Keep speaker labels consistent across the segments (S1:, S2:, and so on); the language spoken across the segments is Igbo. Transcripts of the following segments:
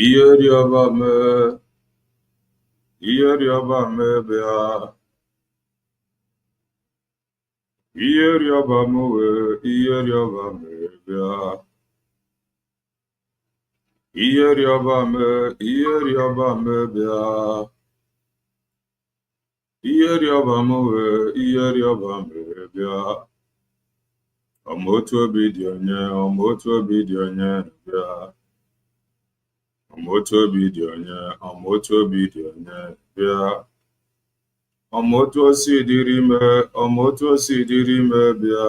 S1: Iyeriobame, Iyeriobame bia, Iyeriobame we, Iyeriobame bia, Iyeriobame, Iyeriobame bia, Iyeriobame we, Iyeriobame bia, Omotu obi dị onye, Omotu obi dị onye bia, Omotu obi dị onye, Omotu obi dị onye bia. Omotu osi dịrị ime, Omotu osi dịrị ime bịa.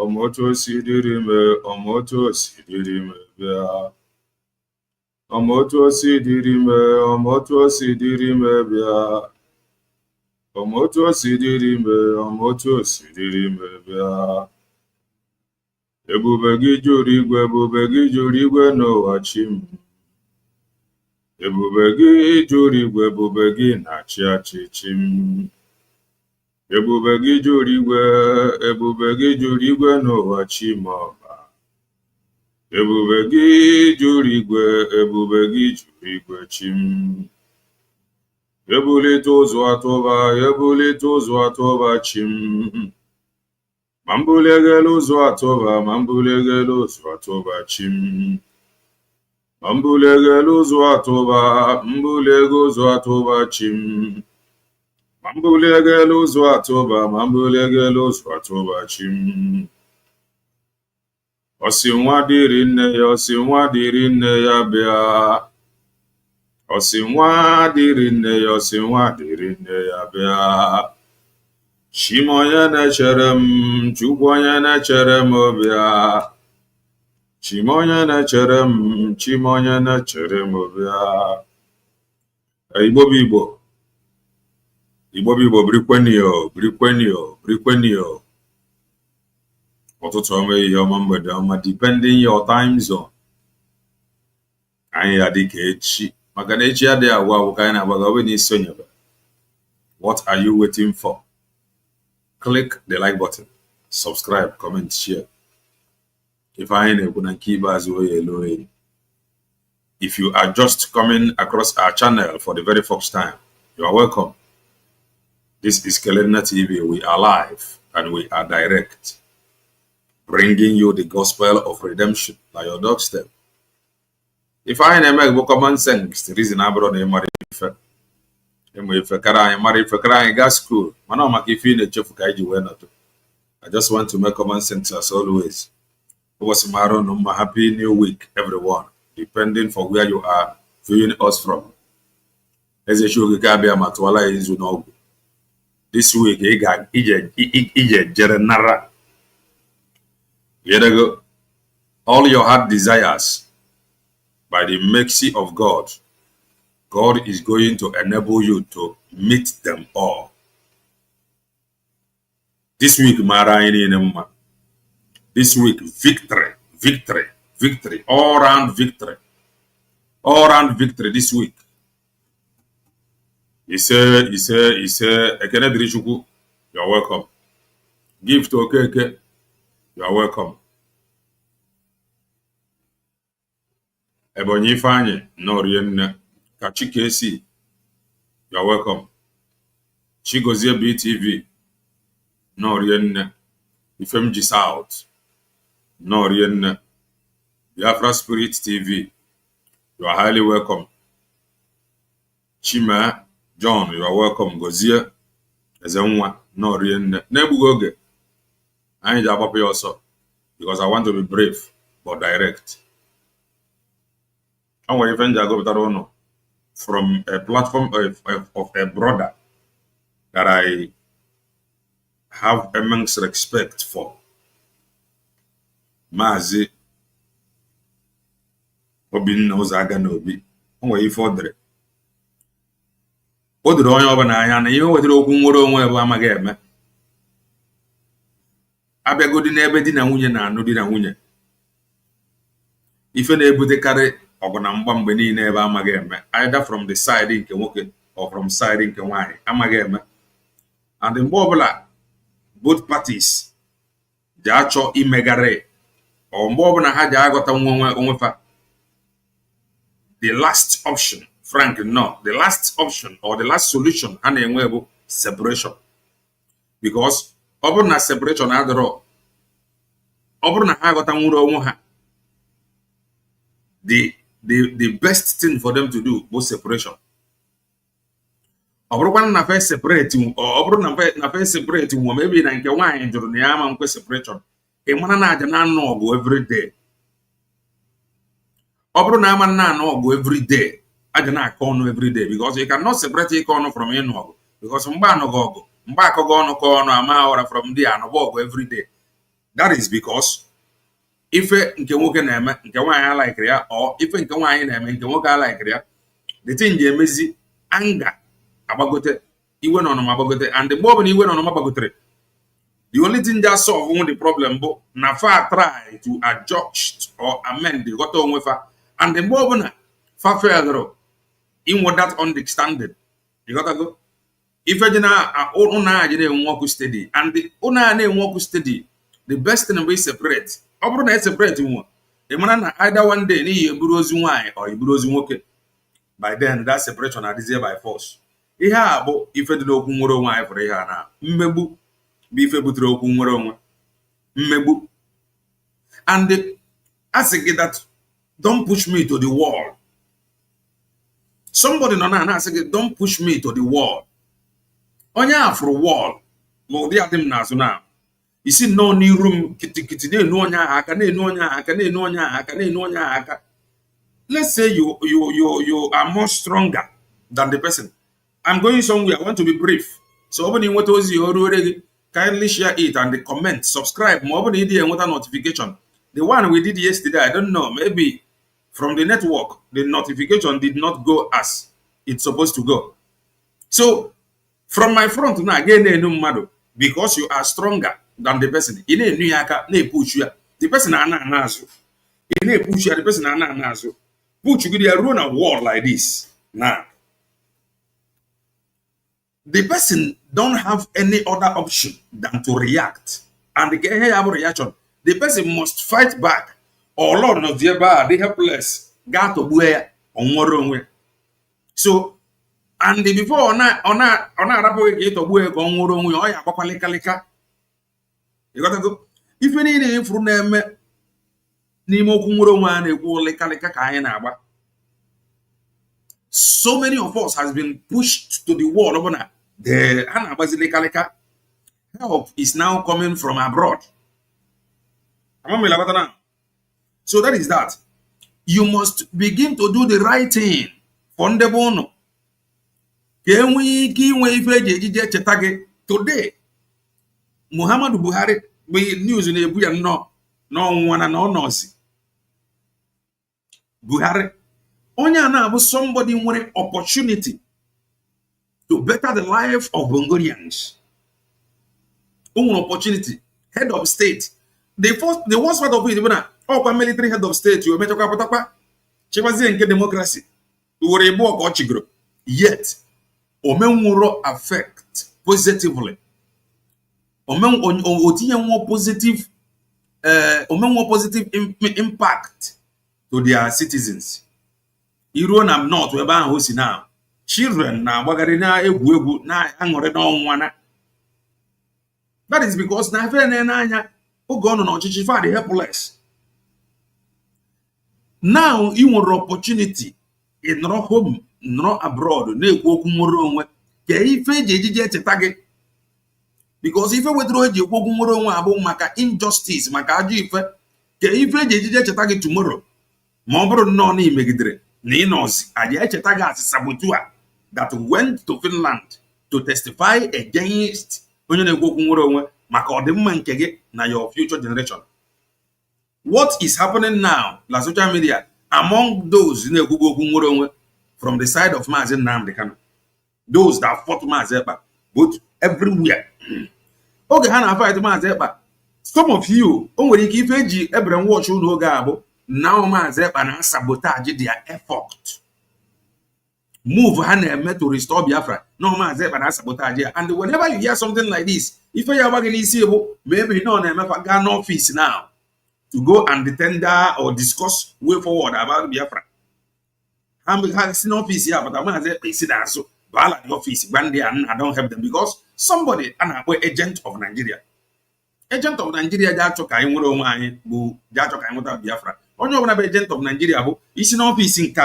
S1: Omotu osi dịrị ime, Omotu osi dịrị ime bịa. Omotu osi dịrị ime, Omotu osi dịrị ime bịa. Omotu osi dịrị ime, Omotu osi dịrị ime bịa. Ebube gị juru igwe, ebube gị juru igwe n'ụwa chi m. Ebube gị juru igwe, ebube gị na-achị achịchị m. Ebube gị juru igwe, ebube gị juru igwe n'ụwa chi m ọba. Ebube gị juru igwe, ebube gị juru igwe chi m. Ebulite ụzọ atụba, ebulite ụzọ atụba chi m. Ma mbuli elu ụzọ atụba, ma mbuli elu ụzọ atụba chi m. Mambulegelu ụzọ atụba, mbulego ụzọ atụba chi m. Mambulegelu ụzọ atụba, mambulegelu ụzọ atụba chi m. Osi nwa dịrị nne ya, osi nwa dịrị nne ya bịa. Osi nwa dịrị nne ya, osi nwa dịrị nne ya bịa. Chim onye na-echere m, Chukwu onye na-echere m bịa. Chimonye na-echere m, Chimonye na-echere m bịa. Igbo bụ Igbo. Igbo bụ Igbo, birikwenio, birikwenio, birikwenio. Ụtụtụ ọma, ihe ọma, mgbede ọma, depending your time zone. Anyị ya dị ka echi, maka na echi adịghị agwụ agwụ ka anyị na-agbaga ọ bụ na isonyebe. What are you waiting for? Click the like button, subscribe, comment, share. If you are just coming across our channel for the very first time, you are welcome. This is Kelena TV. We are live and we are direct, bringing you the gospel of redemption by your doorstep. If I make common sense, the reason I brought him school, I just want to make common sense as always. Happy new week, everyone, depending for where you are viewing us from. This week, all your heart desires, by the mercy of God, God is going to enable you to meet them all. This week, this week, victory, victory, victory, all round victory this week. He said, Ekene Dirichukwu, you are welcome. Give to Okeke, you are welcome. Ebonyi Ifeanyi, no Rienne, Kachikesi, you are welcome. Chigozie BTV, no Rienne, Ifemji South, no Rienne, Biafra Spirit TV, you are highly welcome. Chima John, you are welcome. Gozie Ezenwa, no Rienne, Nebugoge, I need to you also because I want to be brave but direct. I want even go from a platform of a brother that I have immense respect for. Mazi Obin knows aga n'obi. Onwe ife odere. Odere onye ọbụla anya na ihe wetara okwu nwere onwe ebe amaghị eme. Abịagodi n'ebe di na nwunye na-anụ di na nwunye. Ife na-ebutekarị ọgụ na mgba mgbe niile ebe amaghị eme. Either from the side nke nwoke or from side nke nwaanyị amaghị eme. And mgbe ọbụla both parties ji achọ imegharị ọ mgbe ọbụla ha ji aghọta onwefa the last option, Frank, no, the last option or the last solution and enable separation. Because na separation adoro, na ha got the best thing for them to do was separation. Na first separate or na first separate maybe na nke nwaanyị jụrụ na ya ma nkwe separation. E mana na aja na no every day. Na ama na no every day. Aja na akọ every day because you cannot separate ikono from inu because mgba anogo ogu mgba akogo onu ko onu ama ora from there anogo ogu every day. That is because ife nke nwoke na-eme nke nwaanyị like ya or ife nke nwaanyị na-eme nke nwoke like ya, the thing je emezi anger abagote iwe no no abagote, and the more iwe no no abagotere, the only thing that solve the problem bo na fa try to adjust or amend the goto onwe fa, and the more na fa fail in what that understanding you got to go if you na una je na work steady and the una na work steady, the best thing be separate. Na separate nwa e mara na either one day na ihe buru ozi nwaanyị or iburu ozi nwoke, by then that separation is by force. Ihe a bụ ife dị n'okwu nwere onwe anyị fụrụ ihe a na mmegbu bụ ife butere okwu nwere onwe mmegbu. And ask that don't push me to the wall. Somebody no na ask don't push me to the wall. Onye afro wall no dị adịm n'azụ na isi no n'iru m kitikiti na-enu onye aka na-enu onye aka na-enu onye aka na-enu onye aka. Let's say you are more stronger than the person. I'm going somewhere, I want to be brief. So open in what was your already kindly share it and comment, subscribe. More open idea and what a notification. The one we did yesterday, I don't know, maybe from the network, the notification did not go as it's supposed to go. So from my front now again, because you are stronger than the person. The person push the person put you run a wall like this. Now the person don't have any other option than to react, and they get a reaction. The person must fight back. Or Lord of the bar, they helpless. Got to wear on one way. So, and before on a get to work on one way, or a you got to go. If you need any from them, Nimo Kumuroman, a wall like Kalika. So many of us has been pushed to the wall of the Hana Basilikalika. Help is now coming from abroad. So that is that. You must begin to do the right thing. Fondebono. Today, Muhammad Buhari, we news in Ebuya no one and no Buhari. Onya na somebody wanted opportunity to better the life of Bongorians. Opportunity. Head of state. The worst part of it, military head of state, you met a democracy. You were a book or chigro. Yet, Omenwuro affect positively. Omenwo positive impact to their citizens. Iron am not where ban hosi now. Children na bagari na egwu na angore na onwana. That is because na fe na anya ogo no ọchịchị fa dey helpless. Now you want opportunity in no home, no abroad, na ekwu okwu nwere onwe. Ke ife ejije cheta gị. Because ife wetro eji ekwu okwu nwere onwe abụ maka injustice, maka ajọ ife. Ke ife ejije cheta gị tomorrow. Ma ọ bụrụ no na imegidere. Ninos, Sabotua that went to Finland to testify against your future generation. What is happening now, la social media, among those from the side of Mazen Namdekan, those that fought Mazepa, but everywhere. Okay, Hana fight Mazepa. Some of you, Abraham watch Gabo. Now Mazepa na sabotage their effort. Move Hane to restore Biafra. No Mazepa na sabotage. And whenever you hear something like this, if you are maybe no Ghana office now to go and tender or discuss way forward about Biafra.
S2: has no office here, but I'm going to say that so bala the office one day and I don't help them because somebody an agent of Nigeria. Agent of Nigeria jacho ka nwere onwe anyị bụ jacho ka nweta Biafra. Onye ọbụla bụ agent of Nigeria bụ isi n'office nke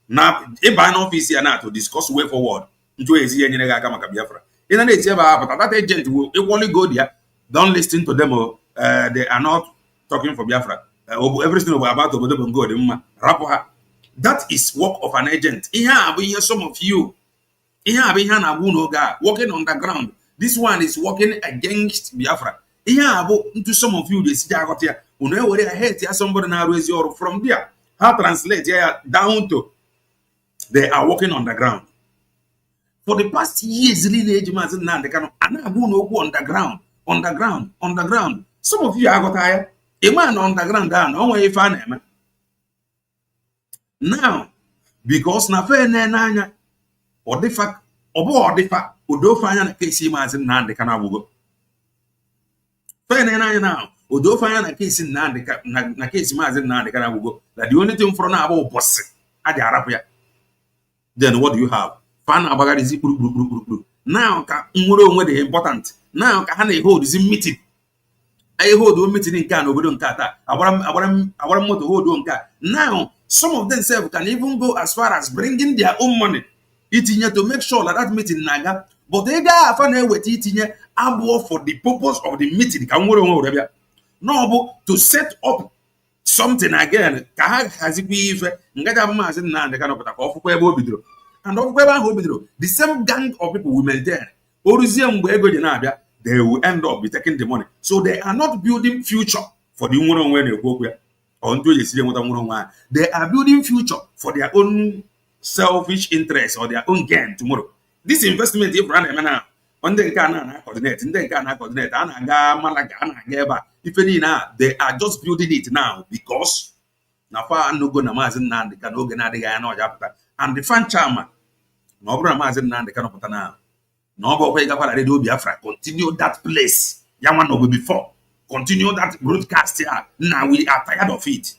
S2: na ịba n'office ya na to discuss way forward. Nju ezi ya nyere gị aka maka Biafra. Ị na na-eti ebe a but that agent will equally go there. Don't listen to them. They are not talking for Biafra. Everything about obodo bụ ngo dị mma. Rapụ ha. That is work of an agent. Ihe a bụ ihe some of you. Ihe a bụ ihe a na-agwụ n'oge a working on the ground. This one is working against Biafra. Ihe a bụ into some of you dey si aghọta ya. Unu ewere ya hate ya somebody na-arụ ezi ọrụ from there. How translate ya down to they are working on the ground. For the past years, really, Maazị Nnamdi Kanu, a na-agwụ n'okwu on the ground. Some of you aghọta ya. A man on the ground down, o nwere ife a na-eme. Now, because na fe n'anya ọdịfa odofe anya na kesi Maazị Nnamdi Kanu agwụgo. Fe n'anya now odofe anya na kesi na kesi Maazị Nnamdi Kanu agwụgo. That the only thing for now bụ boss adị arapụ ya. Then what do you have? Fan abagarizi kpuru. Now ka nwere onwe dị important. Now ka ha na-hold meeting. I hold meeting nke a n'obodo nke taa. Agbara moto hold nke a. Now some of themselves can even go as far as bringing their own money. Itinye to make sure that meeting naga. But they ga afa na-eweta itinye abụọ for the purpose of the meeting ka nwere onwe were bịa. No bụ to set up something again ka ha hazikwa ife ngaja bụ Maazị Nnamdi Kanu pụta ka ọfụkwa ebe o bidoro. And ọfụkwa ebe ahụ o bidoro, the same gang of people will maintain. Oruzie mgbe ego ji na-abịa, they will end up be taking the money. So they are not building future for the nwere onwe na-ekwu okwu ya. They are building future for their own selfish interest or their own gain tomorrow. This investment if run now on the coordinate, ana-aga Malaga, ana-aga ebe a. Ife niile they are just building it now because na fa anugo na Maazị Nnamdi Kanu oge na-adịghị anya na ọja pụta. And the fan chairman na ọ bụrụ na Maazị Nnamdi Kanu pụta na ọ bụkwa ịgakwara Radio Biafra, continue that place ya nwa no before. Continue that broadcast here. Now we are tired of it.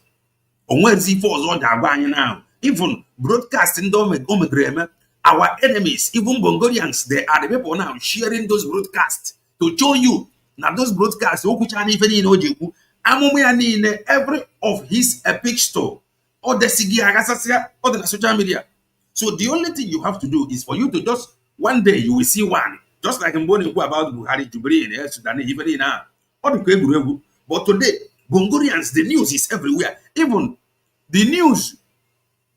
S2: Onwezi for ọzọ ga-agwa anyị now. Even broadcasting our enemies, even Bongorians, they are the people now sharing those broadcasts to show you now those broadcasts. Every of his epic store or the Sigia or the social media. So the only thing you have to do is for you to just one day you will see one, just like Mboni about Buhari Jubilee in Sudan, even now. But today, Bongorians, the news is everywhere. Even the news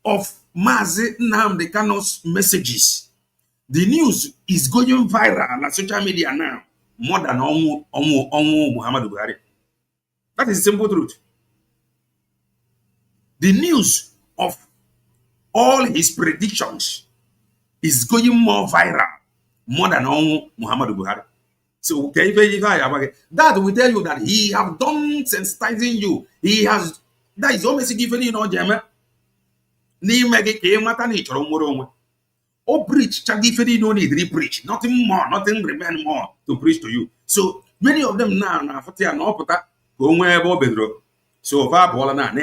S2: of Maazị Nnamdi Kanu's messages, the news is going viral on social media now more than Muhammadu Buhari. That is the simple truth. The news of all his predictions is going more viral more than Muhammadu Buhari. So that will tell you that he have done sensitizing you. He has that is almost given you no jam. Or preach, no need to preach. Nothing more, nothing remain more to preach to you. So many of them now so far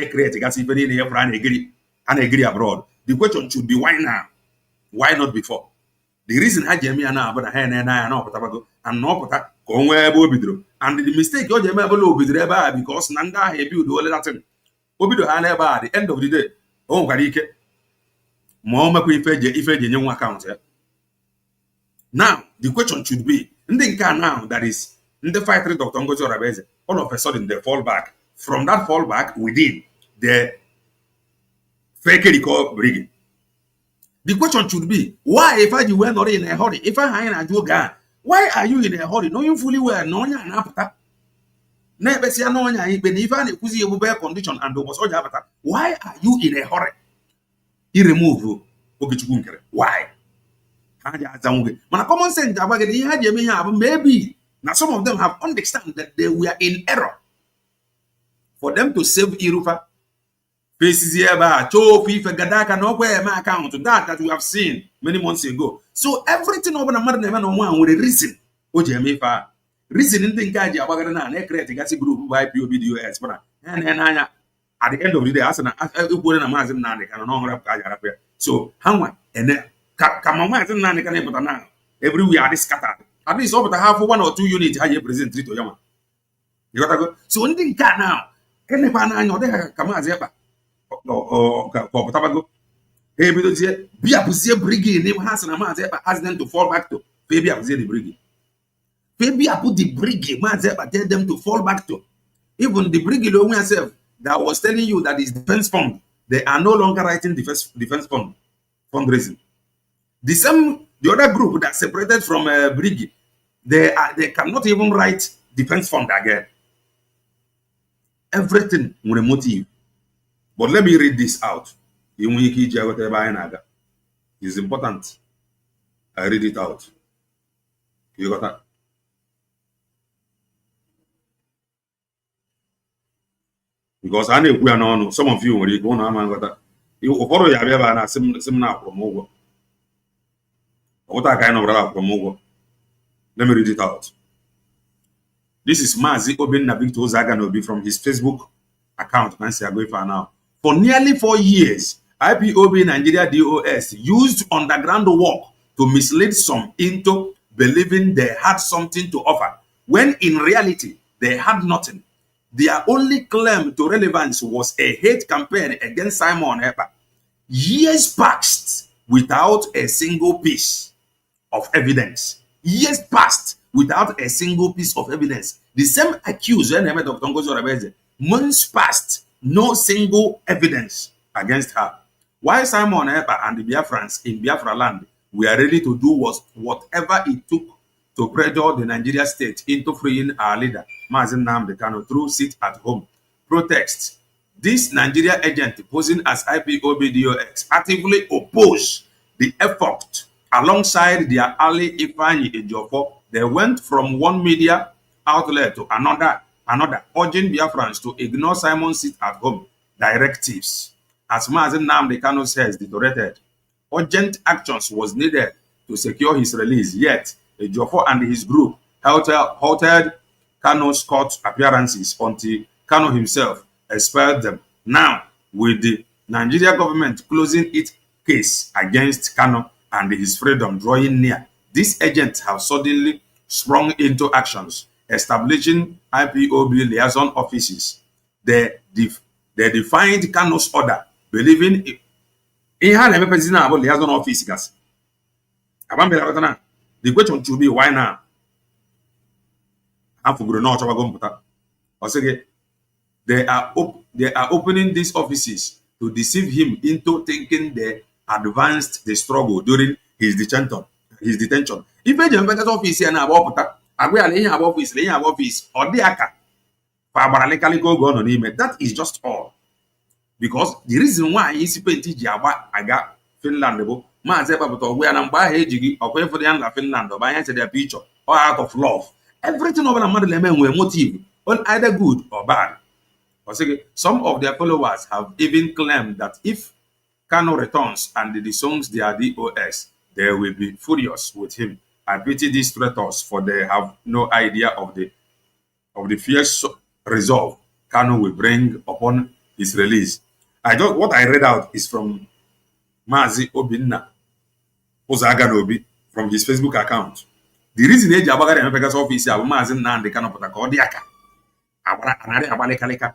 S2: create and agree abroad. The question should be why now? Why not before? The reason I came here now, but I and the mistake because Nanda he build all that thing. At the end of the day, now the question should be now that is in the fight Dr. Ngozi Oraveze, all of a sudden they fall back. From that fall back within the fake recall rigging. The question should be, why if you were not in a hurry? If I had a yoga, why are you in a hurry? Knowing fully well, knowing an appetite. Never see no one even a condition and was all avatar. Why are you in a hurry? He remove why? Common sense, maybe now some of them have understand that they were in error. For them to save Irufa, faces here by Gadaka no where my account to that we have seen many months ago. So everything over the mother no one with a reason. Reason in the Gaja Bagana, creating as a group by POBDOS. And at the end of the day, as an Mazin Nani can no longer have so how and come on, Nani can put now. Every we are scattered. At least over the half 1 or 2 units, how you present to Yama. You got to go. So when they can now, can they find out there? Come on, Zepa. Or Tabago. Hey, because here, be a Pussy brigade, name has an amount ask them to fall back to. Maybe I the brigade. Maybe I put the brigade, Mazepa, tell them to fall back to. Even the brigade own herself that was telling you that is defense fund, they are no longer writing defense fund fundraising. The other group that separated from brigade, they cannot even write defense fund again. Everything with a motive. But let me read this out. It's important. I read it out. You got that? Because I know we are not. Some of you will go on. You follow your behavior similar from what I kind of from. Let me read it out. This is Mazi Obinna Victor Zaganobi from his Facebook account. For nearly 4 years, IPOB Nigeria DOS used underground work to mislead some into believing they had something to offer, when in reality, they had nothing. Their only claim to relevance was a hate campaign against Simon Ekpa. Years passed without a single piece of evidence. Years passed without a single piece of evidence. The same accused, months passed, no single evidence against her. While Simon Ekpa and the Biafrans in Biafra land were ready to do whatever it took to pressure the Nigeria state into freeing our leader, Mazen Nnamdi Kanu, through sit-at-home protests. This Nigeria agent posing as IPOB-DOX actively opposed the effort. Alongside their ally Ifeanyi Ejiofor, they went from one media outlet to another, urging Biafrans to ignore Simon's sit-at-home directives. As Mazen Nnamdi Kanu says, deteriorated, urgent actions was needed to secure his release, yet Ejiofor and his group halted Kanu's court appearances until Kanu himself expelled them. Now, with the Nigeria government closing its case against Kanu and his freedom drawing near, these agents have suddenly sprung into actions, establishing IPOB liaison offices. They defined Kanu's order, believing in how the president about liaison offices. The question should be, why now? They are opening these offices to deceive him into thinking they advanced the struggle during his detention. If a Jamaican office here now about office or the aka, that is just all. Because the reason why is I got Finland. Finland or their picture or out of love. Everything over the motherland were motive, either good or bad. Some of their followers have even claimed that if Kanu returns and disowns their DOS, they will be furious with him. I pity these traitors, for they have no idea of the fierce resolve Kanu will bring upon his release. What I read out is from Mazi Obinna Ozaganobi from his Facebook account. The reason he Jabaga and Pegasus office are Mazi Nnamdi Kanu Potacodiaka. Another Abalekaleka.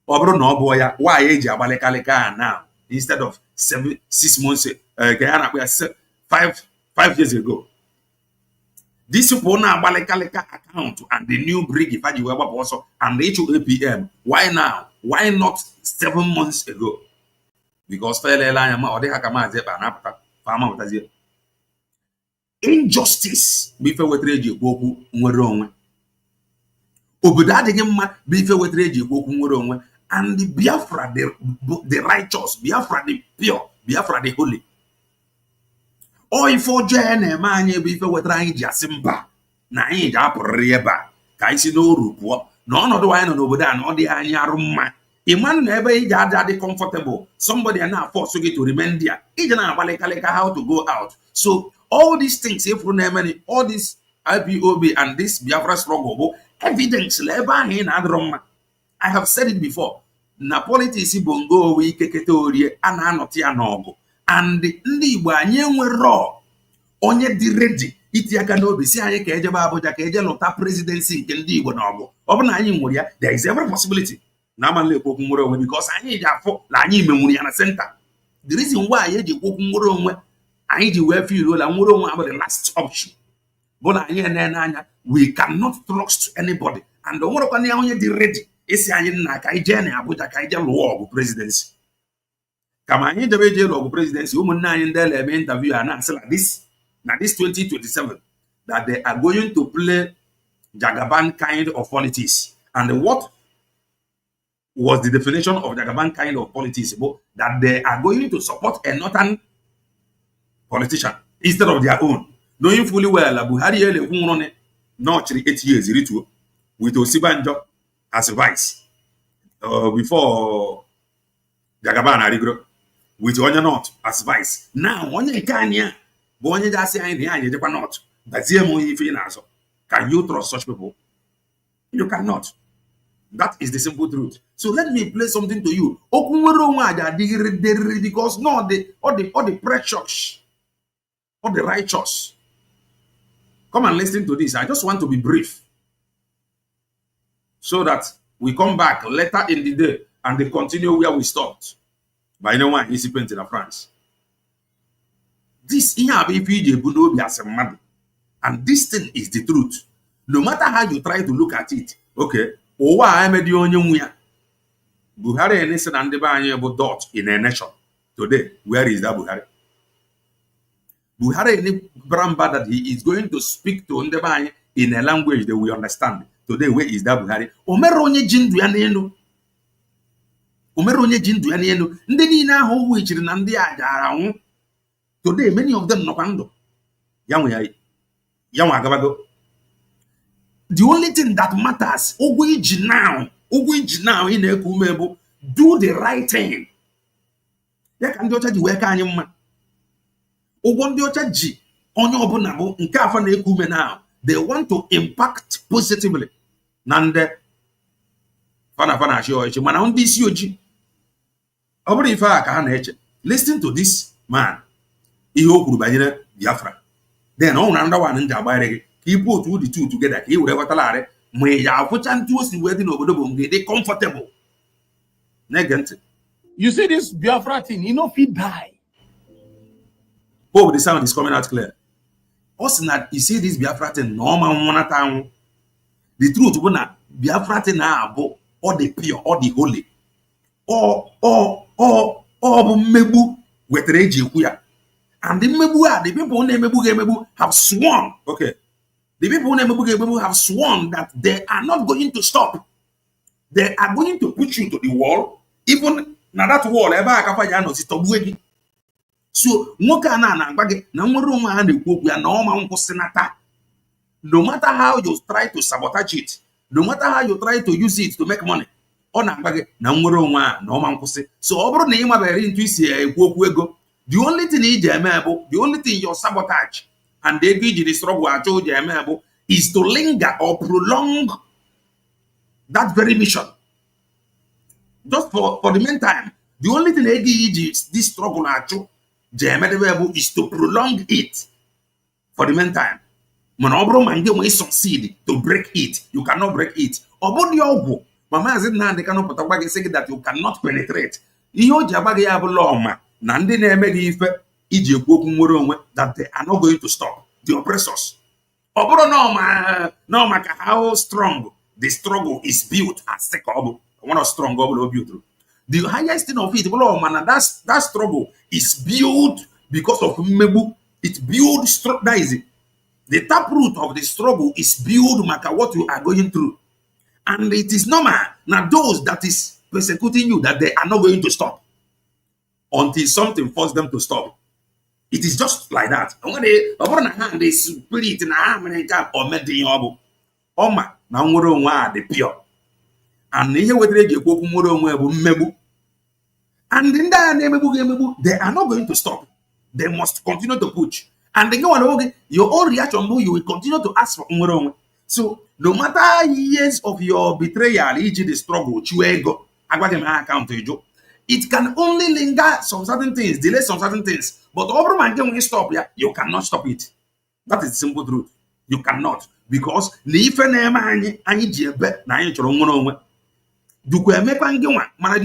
S2: Obro no boya, why age Abalekaleka now instead of 6 months, 5 years ago? This Upona Abalekaleka account and the new brig if you ever also and the HOAPM. Why now? Why not 7 months ago? Because injustice before we trade you wrong. And the Biafra, the righteous, Biafra the pure, Biafra the holy. Or if for Jane, man, before we trying Jasimba, Nain Japoreba, Kaisino Rupo, none of the wine over there, no the Anyaruma. A man never is comfortable. Somebody are now forced to remain there. He don't know how to go out. So all these things, if we name all this IPOB and this Biafra struggle, evidence I have said it before. na politics bụ ngo owe ikeketa orie a na-anọtị ya n'ọgụ, and ndị Igbo anyị enwero onye dị ready iti aka n'obi si anyị ka ejebe Abuja ka eje lụta presidency nke ndị Igbo n'ọgụ. Ọ bụ na anyị nwere ya, there is every possibility na amalị ekwu okwu nwere onwe, because anyị ji afọ na anyị menwuru ya na center. The reason why anyị ji ekwu okwu nwere onwe, anyị ji wee feel la nwere onwe abụ the last option, bụ na anyị na-ene anya we cannot trust anybody, and o nwerekwana ya onye dị ready isi anyị nna ka anyị jee na Abuja ka anyị jee lụọ ọgụ presidency. Kama anyị jebe jee lụọ ọgụ presidency, ụmụnne anyị ndị na-eme interview a na-asị na this 2027 that they are going to play Jagaban kind of politics. And what was the definition of Jagaban kind of politics? That they are going to support a northern politician instead of their own, knowing fully well that Buhari ele not 8 years with Osibanjo as a vice before Jagaban Arigro with Onye North as vice. Now Onye Kanya bụ onye ga-asị anyị na anyị ejekwa not bazie m onye ife ị na-azọ. Can you trust such people? You cannot. That is the simple truth. So let me play something to you. Okwu nwere onwe a ga-adịrịrị because no the precious or the righteous. Come and listen to this. I just want to be brief so that we come back later in the day and they continue where we stopped. By no one is in France. This and this thing is the truth. No matter how you try to look at it, okay, Buhari and dot in a nation. Today, where is that Buhari? Buhari Bramba that he is going to speak to Ndebanye in a language that we understand. Today, where is that Buhari? Omeronye jindu ya nenu. Omeronye jindu ya nenu. Ndeni na ho wichiri na ndi ajara. Today, many of them no kwando. The only thing that matters, now in a do the right thing. Ya can do the work on your man. They want to impact positively. Nande fana show man on this listen to this man. Biafra. Then on another one in Jabari, he put the two together. He would ever tell may ya put and two the wedding over the bone, they comfortable. Negant.
S3: You see this Biafra thing, you know, if he die.
S2: Oh, the sound is coming out clear. Also, that you see this Biafra thing, normal one time. The truth, Biafra thing now, or the pure, or the holy, or mebu with rage. And the people who Mebu have sworn, okay. The people who Mebu have sworn that they are not going to stop. They are going to put you to the wall. Even now that wall, so no matter how you try to sabotage it, no matter how you try to use it to make money, so the only thing the only thing your sabotage and they did the struggle is to linger or prolong that very mission. Just for the meantime, the only thing they did this struggle is to prolong it for the meantime. When succeed to break it, you cannot break it. Mama has they cannot put say that you cannot penetrate. That they are not going to stop the oppressors. No matter how strong the struggle is built as one of strong built. The highest thing of it, that struggle is built because of Mebu. It builds that is it. The taproot of the struggle is built matter what you are going through. And it is normal. Now those that is persecuting you, that they are not going to stop until something forces them to stop. It is just like that. The spirit in or the pure. And here with Mebu. And in that they are not going to stop. They must continue to push. And they go on your own reaction, you will continue to ask for Umurong. So no matter years of your betrayal, the struggle, agwaghị m ha akaụntụ ịjụ. It can only linger some certain things, delay some certain things. But over man can stop ya, you cannot stop it. That is the simple truth. You cannot. Because the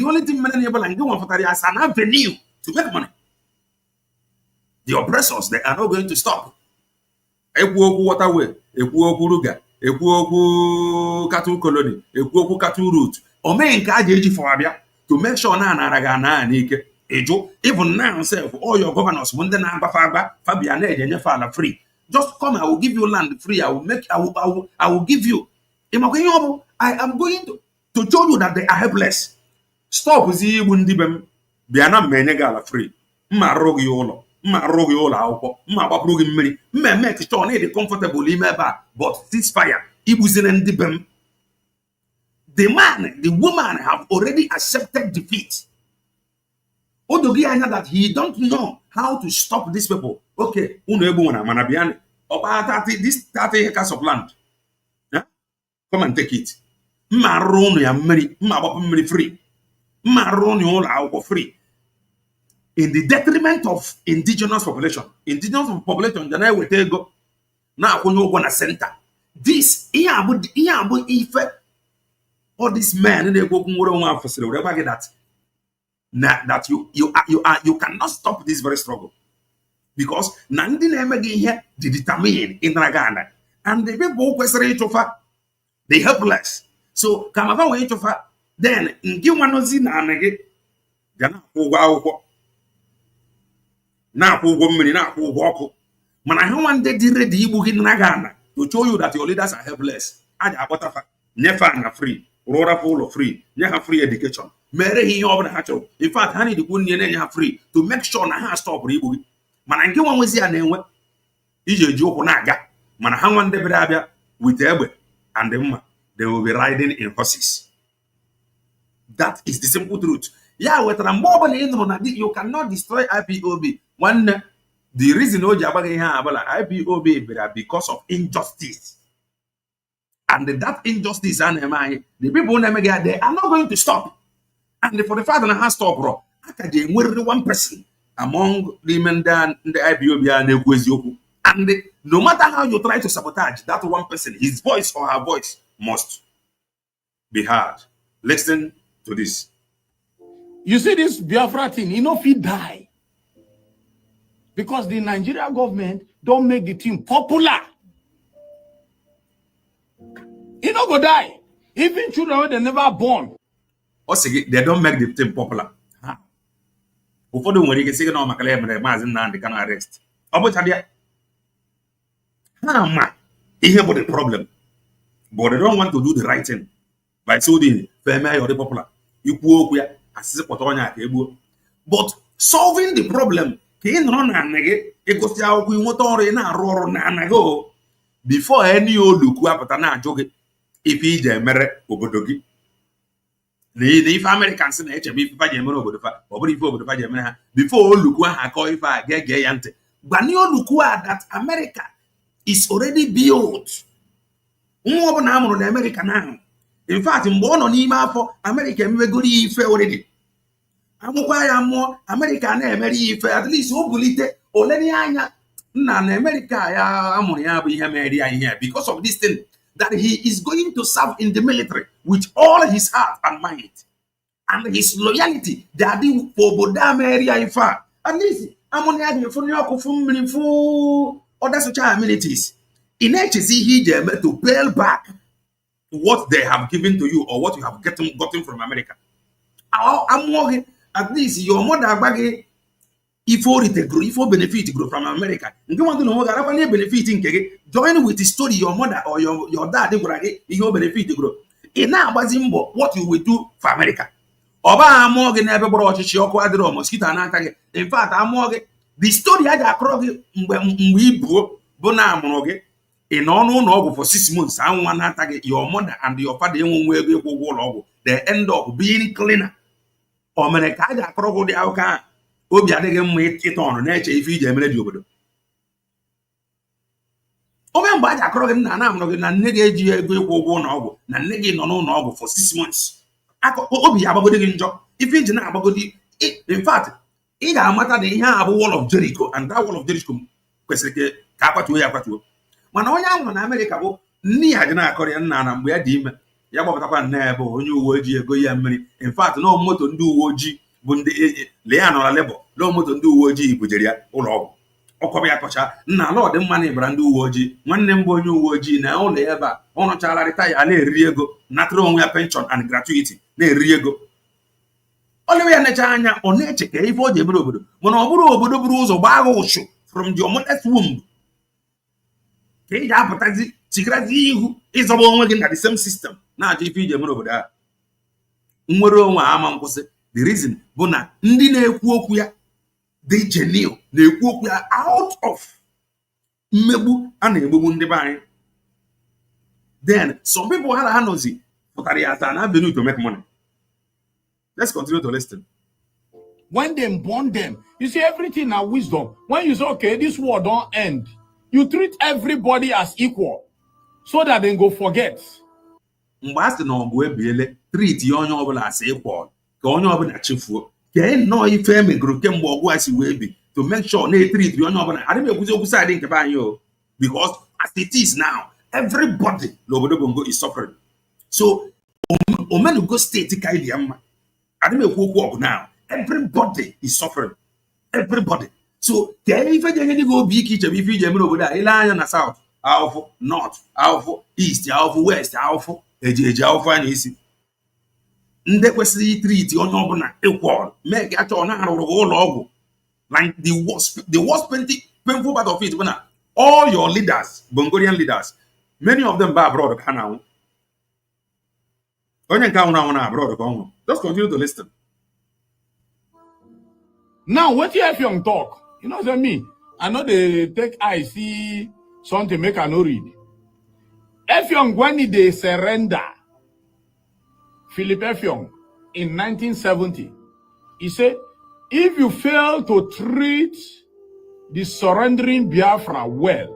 S2: only thing many people as an avenue to make money. The oppressors, they are not going to stop. Waterway, Ruga, cattle colony, cattle route, or main for Abia to make sure even now, all your governors, Fabian and Father free. Just come, I will give you land free. I will give you. I am going to show you that they are helpless. Stop zi wundibem. Biana menegala free. Ma rogi olo. Ma rogi ola auko. Ma babrugi mmiri. Make sure ne the comfortable imeba. But ceasefire. Ibuzinen dibem. The man, the woman have already accepted defeat. Odogi anya that he don't know how to stop these people. Okay, manabiani. About 30 acres of land. Yeah? Come and take it. Maroni and many free. Maroni all out free. In the detriment of indigenous population. Indigenous population, then I will go. Now when you want to center. This if all these men they go that you cannot stop this very struggle. Because Nandi here they determine in Ragana. And the people who they helpless. So come over way to far. Then in Gimanozin and Gana now who woman now who walk. Man, I want they did ready in Ragana to show you that your leaders are helpless. I never free. Rora full of free. Never free education. Mary he over the hatcho. In fact, honey the good have free to make sure na stop rebuilding. Man, I get one with the name. Ije joke naga. Man, I want the brabia with Ebe and them. They will be riding in horses. That is the simple truth. Yeah, with a you cannot destroy IPOB. One, the reason IPOB because of injustice. And that injustice and the people they are not going to stop. And for the fact that I stop, bro, one person among the men than the IPOB and no matter how you try to sabotage that one person, his voice or her voice must be heard. Listen to this.
S3: You see this Biafra thing, if he die. Because the Nigerian government don't make the thing popular. He not go die. Even children they never born.
S2: Also, they don't make the thing popular. Before the when you can see no they can arrest. About that, he about the problem. But they don't want to do the right thing. By so the family or the popular. But solving the problem, before any old look if he mere obodogi. If Americans in HB before Lukua call if I get gayante. But you Lukua that America is already built. America now. In fact, in born on email for America, we go to already. I'm more American, at least who believe it already. America, I'm here because of this thing that he is going to serve in the military with all his heart and mind and his loyalty. That for Bodam area, in fact, at least I'm on the other social amenities. In HC, he to bail back what they have given to you or what you have gotten from America. I'm working at least your mother baggy if you benefit grow from America. You want to know what benefiting join with the story your mother or your dad you benefit grow. In now what you will do for America. Oba Morgan never brought a mosquito and in fact, I'm morgan the story I got when we broke Bonam in no for 6 months, and one attack your mother and your father will they end up being cleaner. Or America, crocodile the outcome. Obi adegem it on nature if you gemele diobodo. Omen ba ja crocodile na am no na nege ji ego na ogo na nege no for 6 months. obi ya agbagodi gị njọ ife iji na-agbagodi. In fact, ị ga-amata na ihe a bụ wall of Jericho, and that wall of Jericho kwesịrị ka akwatuo ya akwatuo. Mana onye ahụ na Amerịka bụ nne ya dị na-akọrọ ya nna na mgbe ya dị ime ya gbapụtakwa nne ya bụ onye uwe ojii ego ya mmiri. In fact, na moto ndị uwe ojii bụ ndị lee ya nọrọ lebọ na moto ndị uwe ojii bujere ya ụlọ ọgwụ. Ọkọba ya tọcha nna ala ọdịmma na ịbara ndị uwe ojii. Nwanne m bụ onye uwe ojii na ụlọ ebe a ọ nọchara ritaya na-eri ego, natara onwe ya pension and gratuity na-eri ego. Olewe ya necha anya ọ na-eche ka ife o ji emere obodo, mana ọ bụrụ obodo buru ụzọ gbaa agha ụchụ from the mother's womb ka ị ga-apụtazi tigarazi ihu ịzọba onwe gị na the same system na-achọ ife iji emere obodo a. Nwere onwe ama nkwụsị. The reason bụ na ndị na-ekwu okwu ya dị genuine na-ekwu okwu ya out of mmegbu a na-egbugbu ndị be anyị. Then some people ha nọzi pụtara ya ata na avenue to make money. Let's continue to listen.
S3: When they born them, you see everything now wisdom. When you say, okay, this war don't end, you treat everybody as equal so that they go forget.
S2: Mgbe a sị na ọ bụ ebiele treat ya onye ọbụla as equal ka onye ọbụla chefuo ka ị nọọ ife emegoro kemgbe ọgụ a si wee bi to make sure na etreat onye ọbụla. Adịm ekwuzi okwu side nke be anyị o, because as it is now everybody n'obodo Bongo is suffering. So omenugo steeti ka ili ya mma. Adịm ekwu okwu ọgụ now everybody is suffering, everybody. So ka ife je nye gị obi ike ichebe ife ije mere obodo a ile anya na south ahụfụ, north ahụfụ, east ahụfụ, west ahụfụ, eji ahụfụ anya isi. Ndị kwesịrị itreat onye ọbụla equal mee ka achọ na arụrụ ụlọ ọgwụ. Like the worst painful part of it bụ na all your leaders, Bongorian leaders, many of them ba abroad ka ha na-anwụ. Onye nke anwụrụ anwụ na abroad ka ọ nwụrụ. Just continue to listen.
S3: Now, what you have young talk? You know what I mean? I know they take I see something make I no read. Effiong, when they surrender, Philip Effiong, in 1970, he said, if you fail to treat the surrendering Biafra well,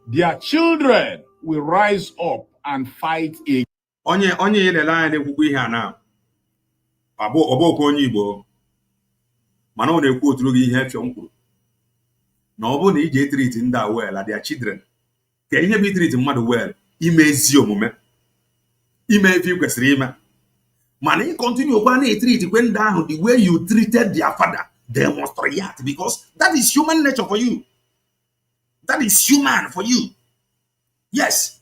S3: their children will rise up and fight again.
S2: Onye yelele anya na-ekwukwu ihe a na ọbọkwa onye Igbo, mana ọ na-ekwu oturu gị ihe Effiong kwuru na ọ bụrụ na iji treat ndị a well, their children, ka ihe bụ treat mmadụ well, ime ezi omume, ime ife ị kwesịrị ime. Mana ị continue kwa na-treat kwe ndị ahụ the way you treated their father, they must react, because that is human nature for you. That is human for you. Yes,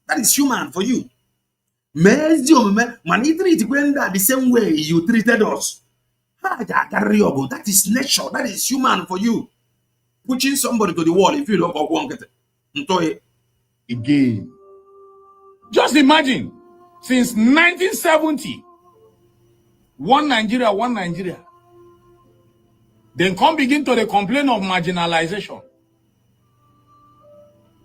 S2: that is human for you. Mezi omume, mana ị treat kwe ndị a the same way you treated us. That is nature. That is human for you. Pushing somebody to the wall if you look up one
S3: again. Just imagine, since 1970, one Nigeria. Then come begin to the complain of marginalization.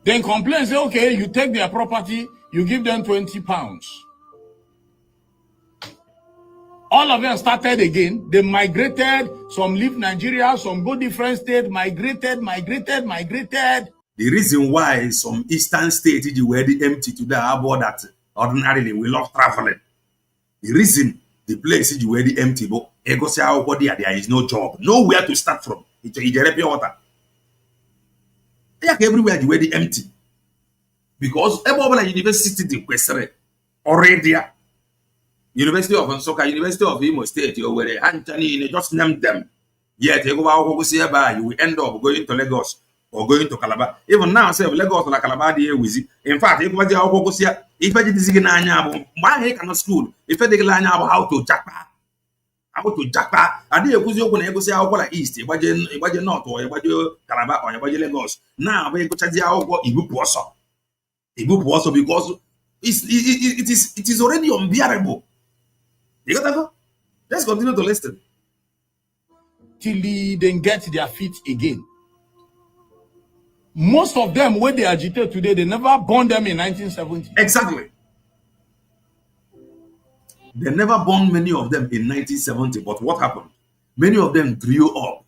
S3: Then complain, say, okay, you take their property, you give them 20 pounds. All of them started again. They migrated. Some leave Nigeria, some go different states, migrated.
S2: The reason why some eastern states were empty today about that ordinarily we love traveling. The reason the place were empty, but there is no job, nowhere to start from. It's water. Everywhere they were empty. Because every university already. University of Nsukka, University of Imo State, you were Anthony, just name them. Yet you will end up going to Lagos or going to Calabar. Even now, say Lagos or Calabar, in fact, if I did this again, why cannot school? If I did how to Japa, I did a say our east, Ibajan North, or Ibajo Calabar, or Ibajo Lagos. Now we go to the Ibu because it is already unbearable. You got that? Let's continue to listen.
S3: Till they then get their feet again. Most of them, when they agitate today, they never born them in 1970.
S2: Exactly. They never born many of them in 1970. But what happened? Many of them grew up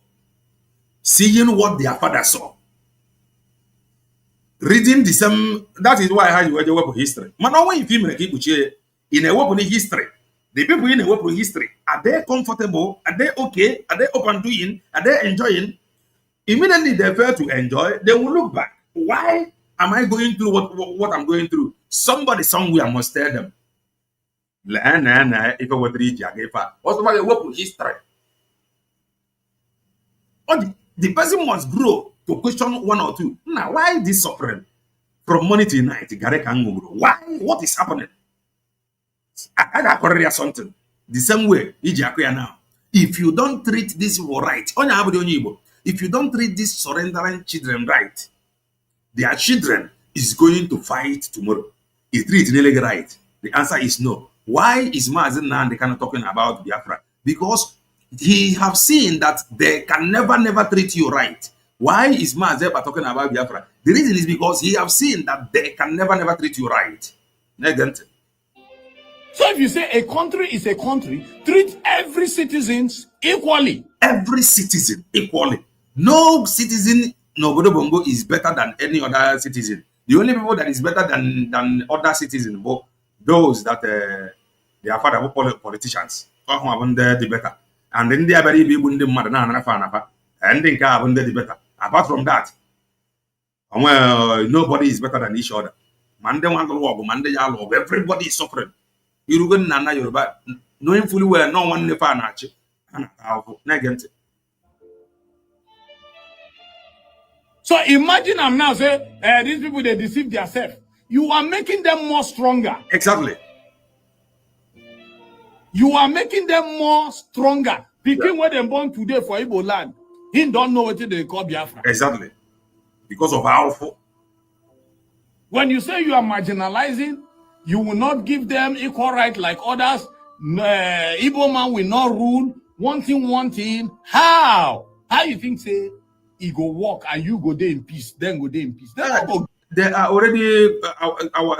S2: seeing what their father saw. Reading the same. That is why I had to weapon history. Man, no way if you make in a weapon history. The people in the Wepro history, are they comfortable? Are they okay? Are they open doing? Are they enjoying? Immediately they fail to enjoy, they will look back. Why am I going through what I'm going through? Somebody somewhere must tell them. If I were to read what's about the Wepro history? Or the person must grow to question one or two. Now, why this suffering from morning to night? Why? What is happening? I got something. The same way, now. If you don't treat this people right, if you don't treat these surrendering children right, their children is going to fight tomorrow. Is treat really right? The answer is no. Why is Mazen Nandi kind of talking about Biafra? Because he have seen that they can never treat you right. Why is Mazen talking about Biafra? The reason is because he have seen that they can never treat you right.
S3: So if you say a country is a country, treat every citizen equally.
S2: Every citizen equally. No citizen, Nobodo Bongo is better than any other citizen. The only people that is better than other citizens, but those that they are father politicians, the better. And then they are very big and they can the better. Apart from that, nobody is better than each other. Everybody is suffering. Yoruba, knowing fully well, no one never.
S3: So imagine I'm now saying, these people, they deceive themselves. You are making them more stronger.
S2: Exactly.
S3: You are making them more stronger. Picking where they born today for Igbo land, he don't know what they call Biafra.
S2: Exactly. Because of powerful.
S3: When you say you are marginalizing, you will not give them equal right like others. Igbo man will not rule. One thing. How? How you think say he go walk and you go there in peace, then go there in peace?
S2: They are already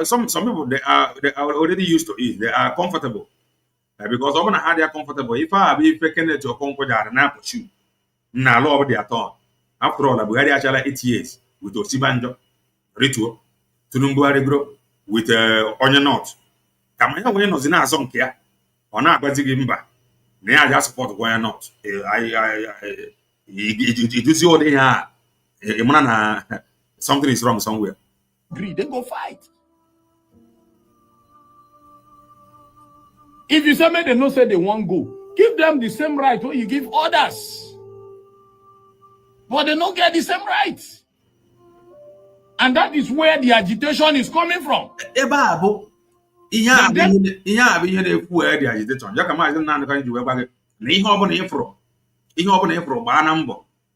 S2: some people they are already used to it. They are comfortable. Because I'm gonna have they are comfortable. If I be faking it to comfort that na pursue. Na law of their turn. After all, Buhari actually 8 years with Osibanjo, Ritual, Tunumbuari Group, with Onion Not. Kamaya when was in a song here, or not, but Gimba. May I just support why not? It is your day. Something is wrong somewhere.
S3: Agree, then go fight. If you say they no say they won't go, give them the same right when you give others. But they don't get the same rights. And that is where the agitation is coming from.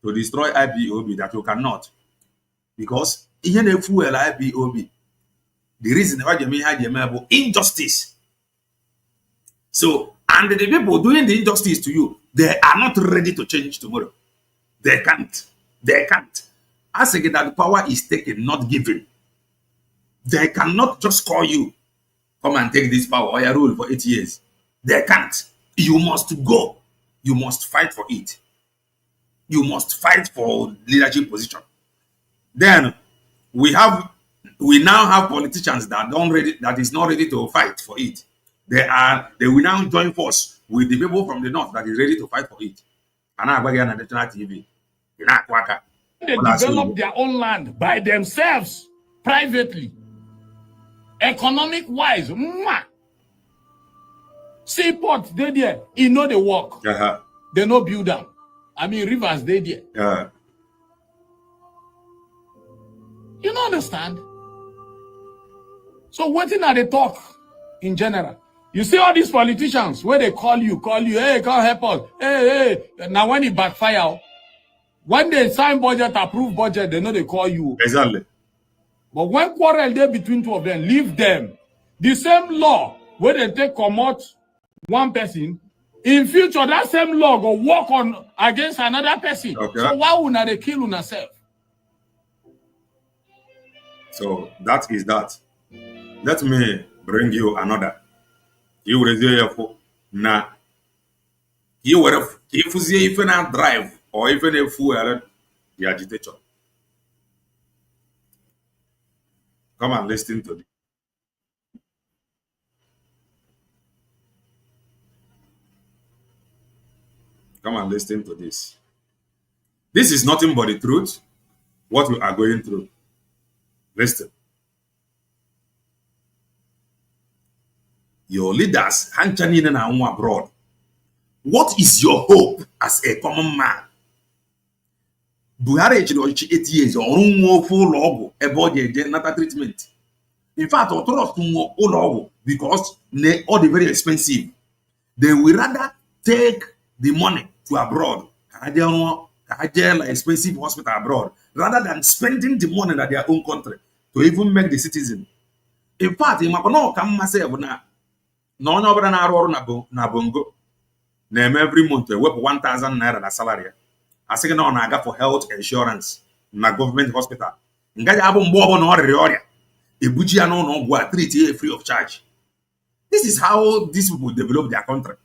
S2: To destroy IPOB that you cannot. Because IPOB, the reason why you had injustice. So, and the people doing the injustice to you, they are not ready to change tomorrow. They can't. As again, that power is taken, not given. They cannot just call you, come and take this power or your rule for 8 years. They can't. You must go. You must fight for it. You must fight for leadership position. Then we now have politicians that is not ready to fight for it. They will now join force with the people from the north that is ready to fight for it. And now on national TV.
S3: They develop their own land by themselves, privately, economic wise. Seaport, they there, you know they work. They no build them. I mean, rivers, they there. You don't understand? So what are they talk in general? You see all these politicians where they call you, hey, come help us. Hey. Now when it backfire, when they sign budget, approve budget, they know they call you.
S2: Exactly.
S3: But when quarrel there between two of them, leave them. The same law where they take commot one person, in future that same law go work on against another person.
S2: Okay.
S3: So why would they kill yourself?
S2: So that is that. Let me bring you another. You will see now. You will if you not drive or even if you are the agitator. Come and listen to this.
S1: Come and listen to this. This is nothing but the truth, what we are going through. Listen.
S2: Your leaders, Hanchanine and abroad. What is your hope as a common man? Buhari 8 years or full logo about the treatment. In fact, or trust all because they are very expensive. They will rather take the money to abroad, like expensive hospital abroad, rather than spending the money in their own country to even make the citizen. In fact, in Makono come myself now. No one over na bongo. Name every month we work 1,000 naira na salary. I say no na for health insurance na government hospital. Ngaja abo mbo no ore. Ebuji ano no go treat free of charge. This is how these people develop their country.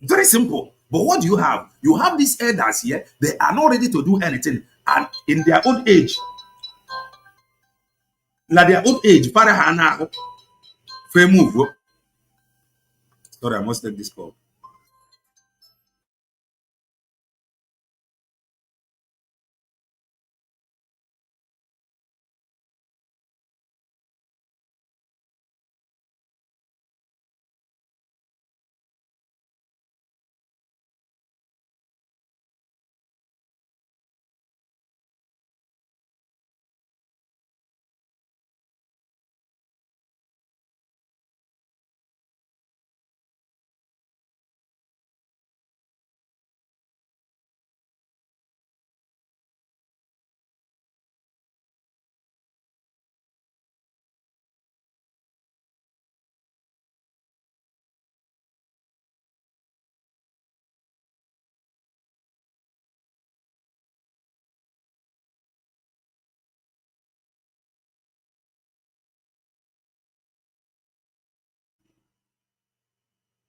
S2: Very simple. But what do you have? You have these elders here. They are not ready to do anything. And in their old age, Farahana, move.
S1: Sorry, I must take this call.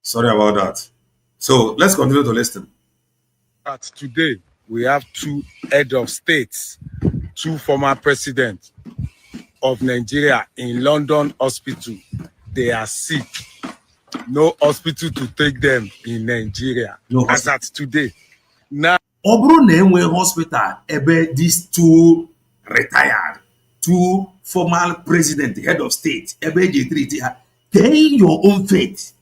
S1: Sorry about that. So let's continue to listen.
S4: But today we have 2 head of states, 2 former presidents of Nigeria in London hospital. They are sick. No hospital to take them in Nigeria.
S2: No
S4: as at today. Now,
S2: Obro hospital, ebe these 2 retired, 2 former president, head of state, ebe treat pay your own faith.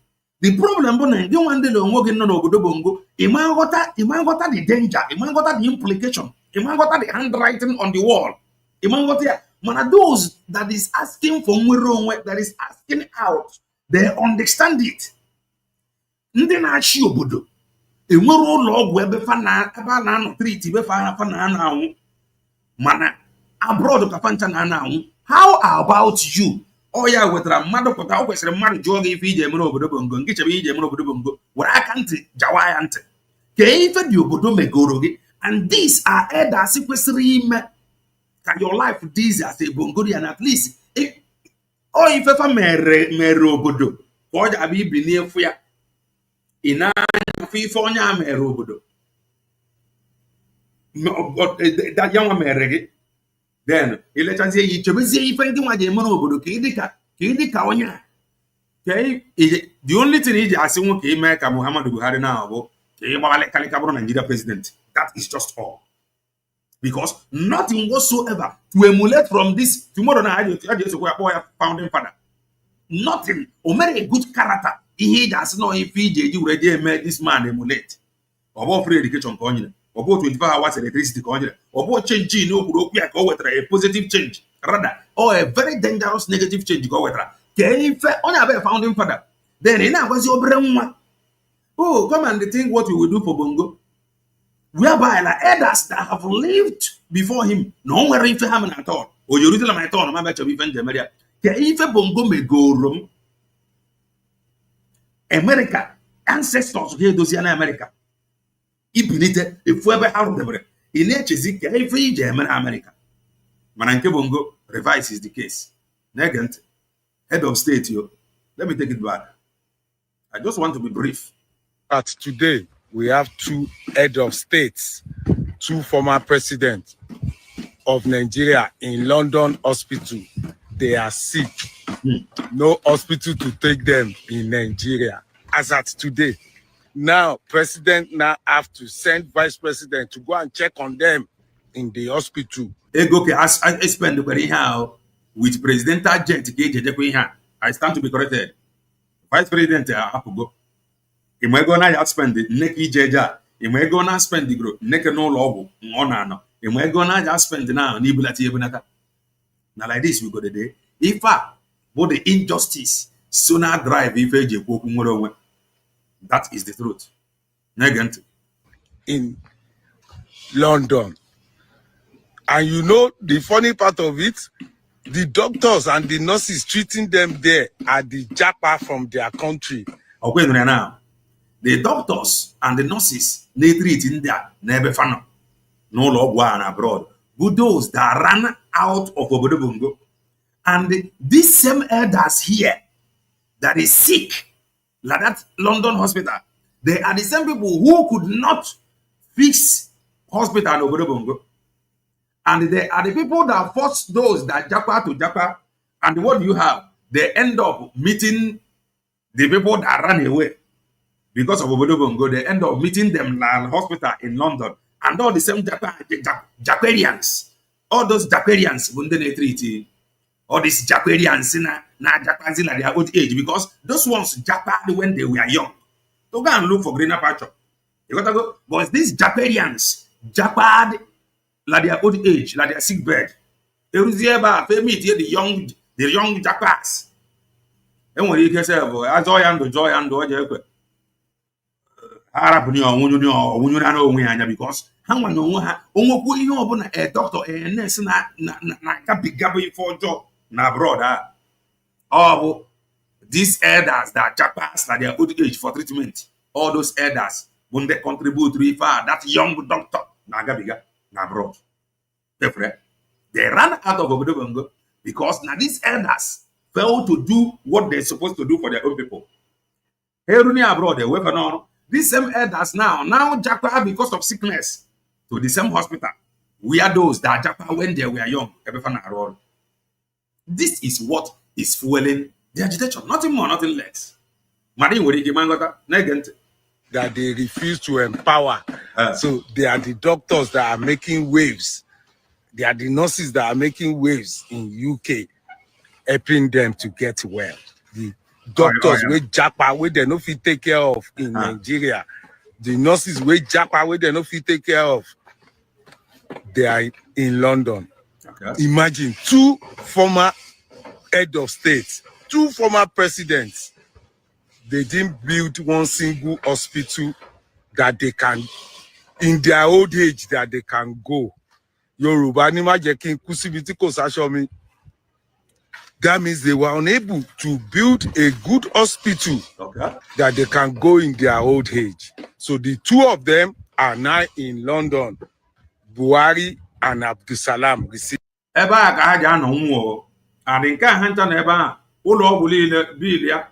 S2: The problem is you want to bongo. Imangota the danger, imangota the implication, imangota the handwriting on the wall. Imangota man those that is asking for that is asking out, they understand it. Ndị na-achị obodo enwere ụlọ ọgwụ ebe fa na treat be fa na anwụ mana abroad ka fancha na anwụ. How about you? Oh ya wetara mmadụ pụta o kwesịrị mmadụ jụọ gị ife ije emere obodo bongo nke chebe ije emere obodo bongo were aka ntị jawa ya ntị ka ife dị obodo megoro gị. And these are elders kwesịrị ime ka your life this as a Bongorian at least o ife fa mere obodo ka ọ ga-abụ ibi n'efu ya ina ife onye a mere obodo ya nwa mere gị. Then ilechazie yi chebezie ife ndị nwa ji emere obodo ka ịdị ka onye a. The only thing iji asị nwoke ime ka Muhammadu Buhari na bụ ka ị gbawale kalịka bụrụ Nigeria president. That is just all. Because nothing whatsoever to emulate from this tomorrow na ya founding father. Nothing. O mere a good character. Ihe iji asị no ife iji eji were eme this man emulate. Ọ bụ free education ka o nyere. Ọ bụ 24 hours electricity ka o nyere. Ọ bụ change in okwu okwu ya ka o wetara a positive change. Rather, or a very dangerous negative change ka o wetara. Ka ife onye abịa founding father. Then ị na-agwazi obere nwa. Oh, come and think what we will do for Bongo. Whereby the elders that have lived before him, no one if ham at all. Or you read my thought, my batch of even Jamaria. If a bongo may go room, America, ancestors here, those in America. Ibinite, if we ever have the break. In Echizik, every German America. Mananke Bongo revises the case. Negant, head of state, you. Let me take it back. I just want to be brief.
S4: But today, we have 2 head of states, 2 former presidents of Nigeria in London hospital. They are sick. No hospital to take them in Nigeria. As at today. Now, president now have to send vice president to go and check on them in the hospital.
S2: Ego ke I spend with presidential jet I stand to be corrected. Vice president apugo. Imego na ya spend neki jeja. Imego na spend the group neki no logo on ano. Imego na ya spend na ni bulati ebunata. Now like this we go the day. If both the injustice sooner drive if eje kwoku nwere onwe. That is the truth. Negant.
S4: In London. And you know the funny part of it, the doctors and the nurses treating them there are the japa from their country.
S2: Okay, now the doctors and the nurses they treat in there never fano. No log one abroad. But those that ran out of Obodobongo. And this same elders here that is sick, like that London hospital, they are the same people who could not fix hospital in Obodobongo. And they are the people that force those that japa to japa. And what do you have? They end up meeting the people that ran away because of Obodobongo. They end up meeting them in the hospital in London. And all the same Japarians, all those Japarians, when they treat all these Japarians na Japans in their old age, because those ones Japad when they were young. To go and look for greener pasture. You got to go, but these Japarians Japad like their old age, like their sick bed. They meet the young Japas. And when you can say, joy and Arab because how one know a doctor a nurse na big for job na brother. Oh, these elders that Japas like their old age for treatment, all those elders when they contribute to refer that young doctor na gabiga na broad. They ran out of Obodobongo because now these elders failed to do what they're supposed to do for their own people. Heruni abroad, they were on. These same elders now japa because of sickness to the same hospital. We are those that japa when they were young. This is what is fueling the agitation. Nothing more, nothing less.
S4: That they refuse to empower. So they are the doctors that are making waves. They are the nurses that are making waves in UK, helping them to get well. The doctors with japa where they no fit take care of in Nigeria. The nurses with japa where they no fit take care of. They are in London. Okay. Imagine 2 former head of states, 2 former presidents. They didn't build one single hospital that they can, in their old age, that they can go. Yoruba ni ma je kin kusibiti ko sasho mi. That means they were unable to build a good hospital that they can go in their old age. So the 2 of them are now in London. Buhari and Abdusalam received.
S2: Eba ka aja no nwo. And nke hanta na eba ụlọ ọgwụ niile bill ya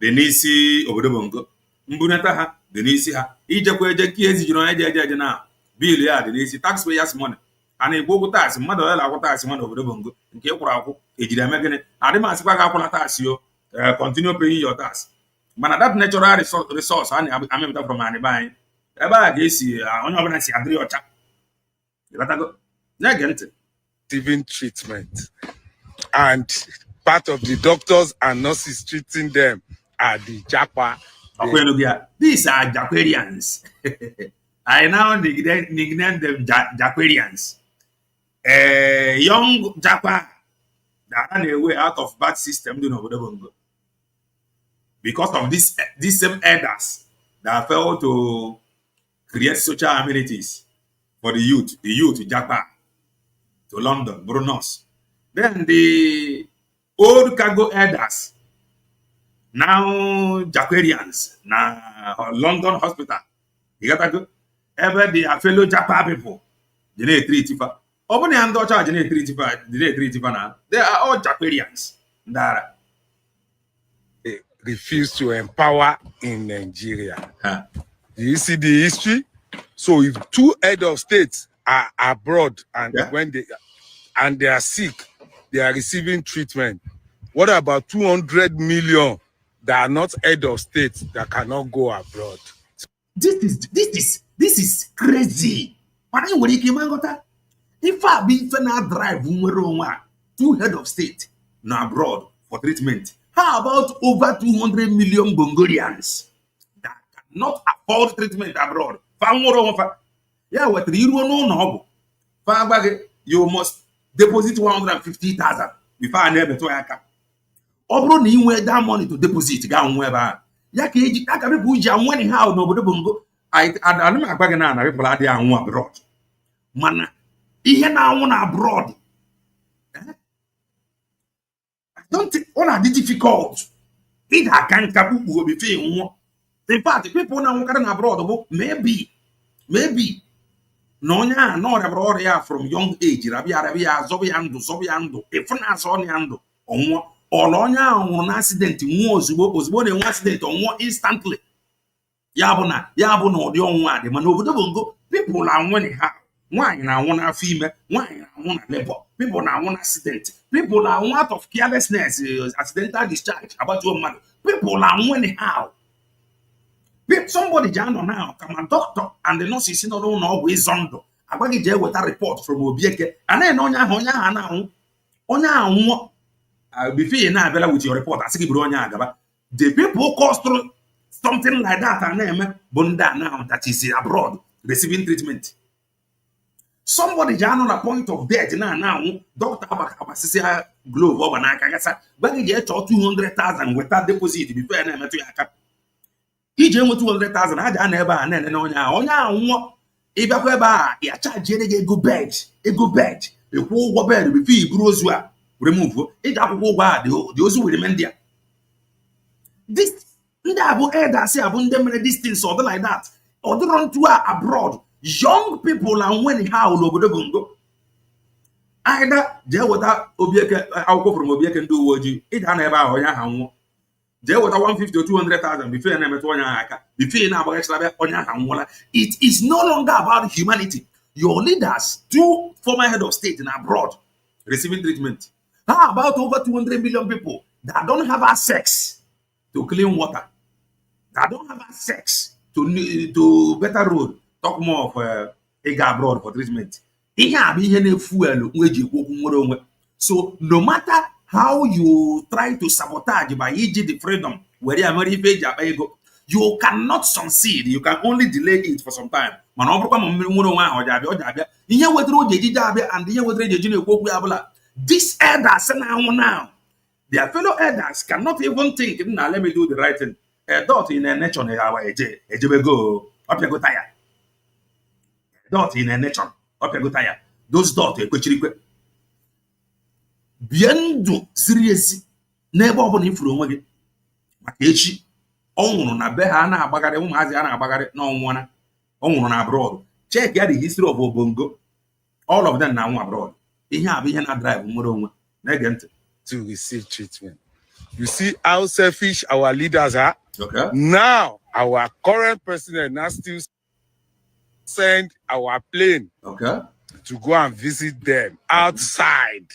S2: dị n'isi Obodobongo. Mbunata ha dị n'isi ha. Ijekwa eje ki ezijiro eje na bill ya dị n'isi taxpayers money. And Igbo tax mmadụ ole akwụ tax mmadụ Obodobongo nke kwụrụ akwụ ejiri eme gịnị adị m asịkwa ga akwụla tax yo continue paying your tax mana that natural resource a na-amịpụta from anyị be anyị ebe a ga-esi onye ọbụla si adịrị ọcha na-ege ntị
S4: receiving treatment, and part of the doctors and nurses treating them are the japa.
S2: These are Japarians. I now nickname them Japarians. Young japa that ran away out of bad system in Obodobongo because of these same elders that failed to create social amenities for the youth japa to London, Brunos. Then the old cargo elders, now Japarians, now London hospital. You got to go. Ever the fellow Japa people, they need 3 tifa. Open the hand charge, they need 3 tifa now. They are all Japarians.
S4: They refuse to empower in Nigeria. Do you see the history? So if 2 head of states are abroad and when they are sick, they are receiving treatment. What about 200 million that are not head of states that cannot go abroad?
S2: This is crazy. Mana ị nwere ike ịma nghọta ife a bụ ife na-drive nwere onwe a two head of state na abroad for treatment. How about over 200 million Bongolians that cannot afford treatment abroad? Fa nwere onwe fa ya wetara iruo n'ụlọ ọgwụ fa agba gị you must deposit 150,000 before a na-ebetụ ya aka. Ọ bụrụ na ị nwee that money to deposit ga nwe ebe a ya ka eji aka bịbụ ji anwụ any how n'obodo Bongo. Ana m agba gị na people adịghị anwụ abroad, mana ihe na-anwụ na abroad ọ na-adị difficult ịda aka nka kpukpu before nwụọ. In fact, people na-anwụkarị na abroad bụ maybe na onye a na ọrịa ọrịa ya from young age rabịa zọbụ ya ndụ efu na-azọ ọnụ ya ndụ ọnwụọ. Ọla onye ahụ nwụrụ na accident nwụọ ozugbo na-enwe accident ọnwụọ instantly. Ya bụ na ụdị ọnwụ a dị, mana obodo Bongo people na-anwụ ha. Nwaanyị na-anwụ n'afọ ime, nwaanyị na-anwụ na labor, people na-anwụ na accident, people na-anwụ out of carelessness, accidental discharge, agbatuo mmadụ, people na-anwụ how. Somebody ji anọ now kama doctor and the nurse si n'ụlọ ọgwụ ịzọ ndụ agbaghị jee weta report from Obieke anaghị na onye ahụ na-anwụ onye anwụọ before na-abịala with your report asị gị bụrụ onye agaba. The people caused through something like that na-eme bụ ndị a now that is abroad receiving treatment. Somebody ji anọ na point of death na-anwụ doctor agbasịsị glove ọgba n'aka gasa gbaghị jee chọọ 200,000 weta deposit before na-emetụ ya aka. Iji enwe 200,000 ha ji ana ebe a na-enene onye ahụ nwụọ ịbịakwa ebe a ya chajiere gị ego bed ịkwụ ụgwọ bed before iburu ozu a remove iji akwụkwọ ụgwọ a dị ozu were ndị a. Ndị a bụ elders a bụ ndị mere distance or like that ọ dịrọ ntu a abroad. Young people are winning how n'obodo Bongo. Either jee weta Obieke akwụkwọ from Obieke ndị uwe ojii iji ana ebe ahụ onye ahụ nwụọ jee weta 150 or 200,000 before na-emetụ onye ahụ aka before na-agbaghachara onye ahụ nwụọla. It is no longer about humanity. Your leaders, two former head of state in abroad receiving treatment. How about over 200 million people that don't have access to clean water, that don't have access to better road? Talk more of ịga abroad for treatment. Ihe a bụ ihe na-efuelu nweji ekwu okwu nwere onwe. So no matter how you try to sabotage by iji the freedom where ya mere ife eji akpa ego, you cannot succeed. You can only delay it for some time. Mana ọ bụrụkwa ma mmiri nwere onwe ahụ ọ ji abịa ihe wetara o ji ejije abịa and ihe wetara eji na-ekwu okwu ya bụla these elders na-anwụ now. Their fellow elders cannot even think na let me do the right thing. A dot in a nature ejebego ọpịago taya. Dot in a nature ọpịago taya. Those dot ekwechirikwe. Bie ndụ ziri ezi n'ebe ọ bụla ifuru onwe gị maka echi ọ nwụrụ na be ha na-agbagharị ụmụazị a na-agbagharị n'ọnwụọna ọ nwụrụ na abroad. Check ya the history of Bongo. All of them na-anwụ abroad. Ihe a bụ ihe na-drive nwere onwe. Na-ege ntị.
S4: To receive treatment. You see how selfish our leaders are?
S2: Okay.
S4: Now, our current president now still send our plane to go and visit them outside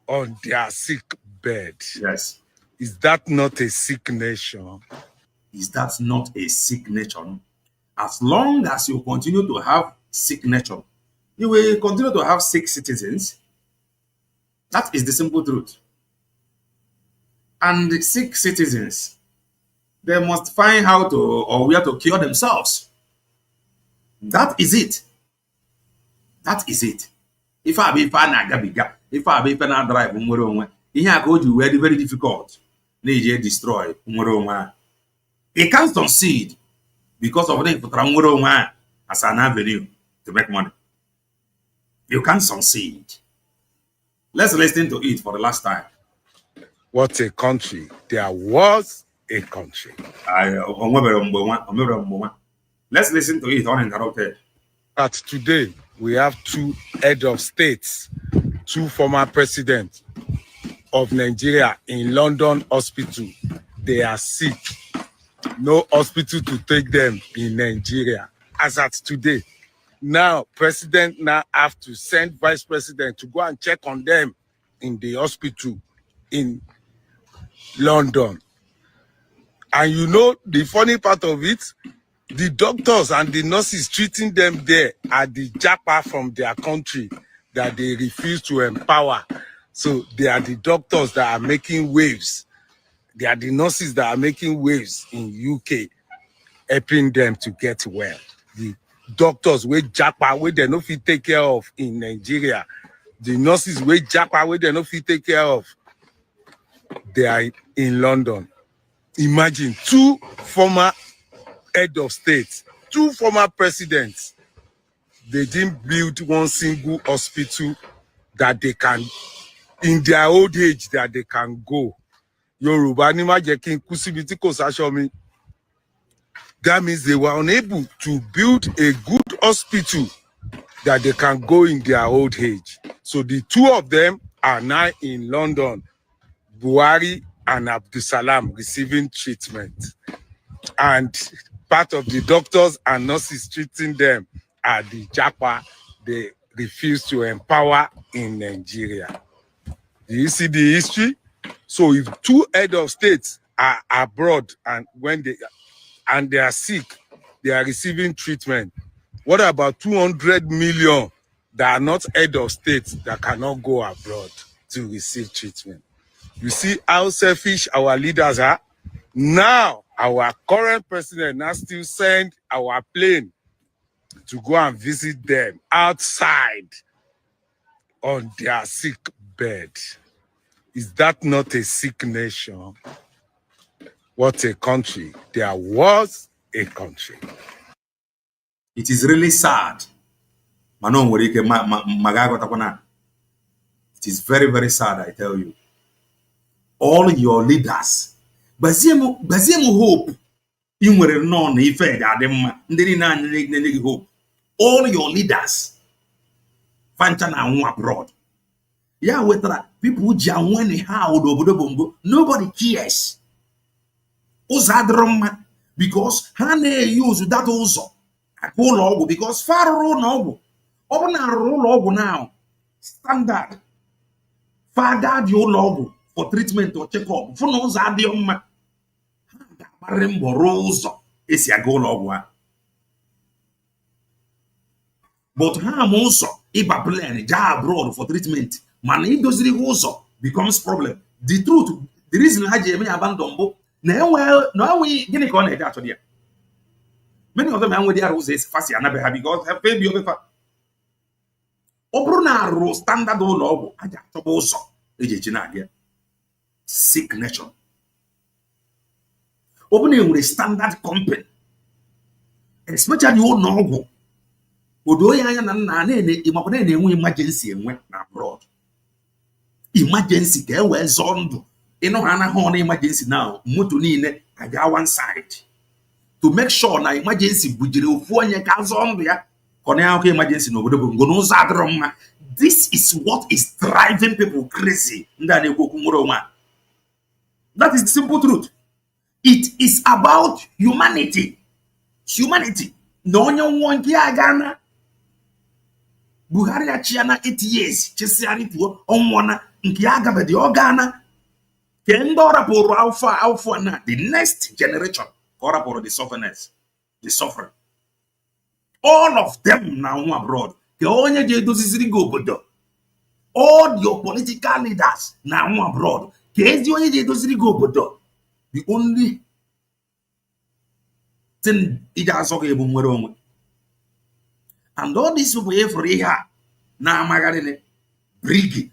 S4: on their sick bed.
S2: Yes.
S4: Is that not a sick nation?
S2: Is that not a sick nation? As long as you continue to have sick nation, you will continue to have sick citizens. That is the simple truth. And the sick citizens, they must find how to or where to cure themselves. That is it. That is it. If I be fan agabiga, if I be fan drive nwere onwe, ihe a ka o ji wee dị very difficult na eji destroy nwere onwe. It can't succeed because of the pụtara nwere onwe as an avenue to make money. You can't succeed. Let's listen to it for the last time.
S4: What a country. There was a country.
S2: Let's listen to it uninterrupted.
S4: But today, we have two head of states, two former presidents of Nigeria in London hospital. They are sick. No hospital to take them in Nigeria. As at today, now president now have to send vice president to go and check on them in the hospital in London. And you know the funny part of it, The doctors and the nurses treating them there are the japa from their country that they refuse to empower. So they are the doctors that are making waves. They are the nurses that are making waves in UK, helping them to get well. The doctors with japa, where they no fit take care of in Nigeria. The nurses with japa, where they no fit take care of, they are in London. Imagine 2 former head of state, 2 former presidents, they didn't build one single hospital that they can, in their old age, that they can go. Yoruba ni ma jẹ́ kí n kú síbi tí kò sáṣọ mi. That means they were unable to build a good hospital that they can go in their old age. So the 2 of them are now in London, Buhari and Abdusalam, receiving treatment. And part of the doctors and nurses treating them are the japa they refuse to empower in Nigeria. Do you see the history? So if 2 head of states are abroad and when they are sick, they are receiving treatment, what about 200 million that are not head of states that cannot go abroad to receive treatment? You see how selfish our leaders are? Now, our current president now still send our plane to go and visit them outside on their sick bed. Is that not a sick nation? What a country. There was a country.
S2: It is really sad. It is very, very sad, I tell you. All your leaders, Baziemu hope. Hope. All your leaders, Fanchana abroad. Yeah, with people who nobody cares. Because Hane use that also. Because far roll logo now. Standard. Father your logo for treatment or check-up. For no Zadium. Is ya go logo. But ham also, if a plan abroad for treatment, man, it does also becomes problem. The truth, the reason I may abandon book, now we get it on it actually. Many of them are with their roses, fancy and never because have paid you before. Obruna standard logo, I got also a sick nation. Opening with a standard company, especially your logo. Emergency and went abroad. Emergency there were zoned. You know, Hana Horn emergency now. Mutunine, I got one side. To make sure na emergency bujiri for your cousin there. Cornell emergency no go. This is what is driving people crazy. That is the simple truth. It is about humanity. Humanity. No one Ghana. Buhari achiana 8 years. Chesiani to on Nkiaga the organa. Kendora por alpha na the next generation. Kora por the sufferness. The suffering. All of them now abroad. All your political leaders now abroad. The only thing it has okay. And all this way for here now, Magarene, Brig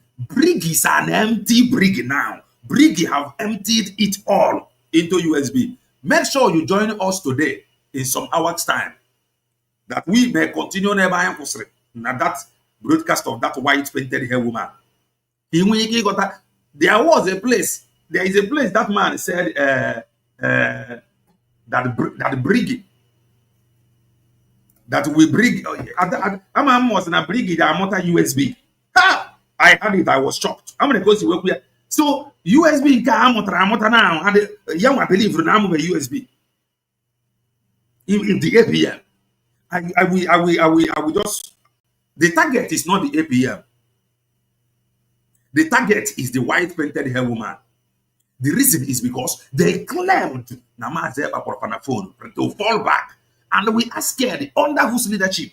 S2: is an empty brig now. Brig have emptied it all into USB. Make sure you join us today in some hours' time that we may continue never impossible. Now that broadcast of that white painted hair woman. There was a place. There is a place that man said that brig. That we bring. I'm was in a brig that motor USB. Ha! I had it. I was shocked. I'm gonna go to work here. So USB car motor now. And young I believe now move USB. In the APM, I will just. The target is not the APM. The target is the white painted hair woman. The reason is because they claimed Namaze phone to fall back And we are scared. Under whose leadership?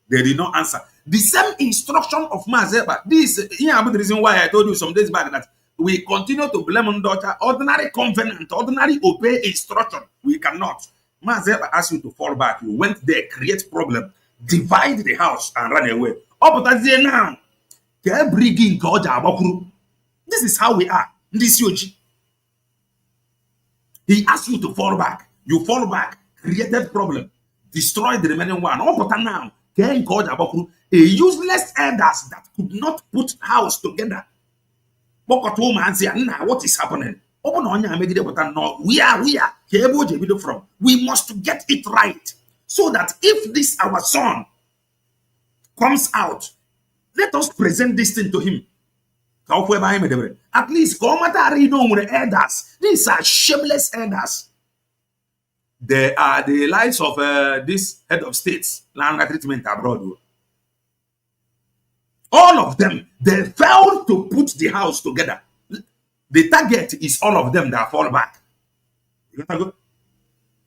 S2: They did not answer. The same instruction of Mazeba. This is the reason why I told you some days back that we continue to blame Ndota. Ordinary covenant, ordinary obey instruction. We cannot. Mazeba asked you to fall back. You went there, create problem, divide the house, and run away. Oh, but that's there now. This is how we are. This Yoji. He asked you to fall back. You fall back, created problem, destroyed the remaining one. Oh, but now, a useless elders that could not put house together. What is happening? We are from. We must get it right. So that if this our son comes out, let us present this thing to him. At least, elders. These are shameless elders. They are the lives of this head of states, land treatment abroad. All of them, they failed to put the house together. The target is all of them that fall back.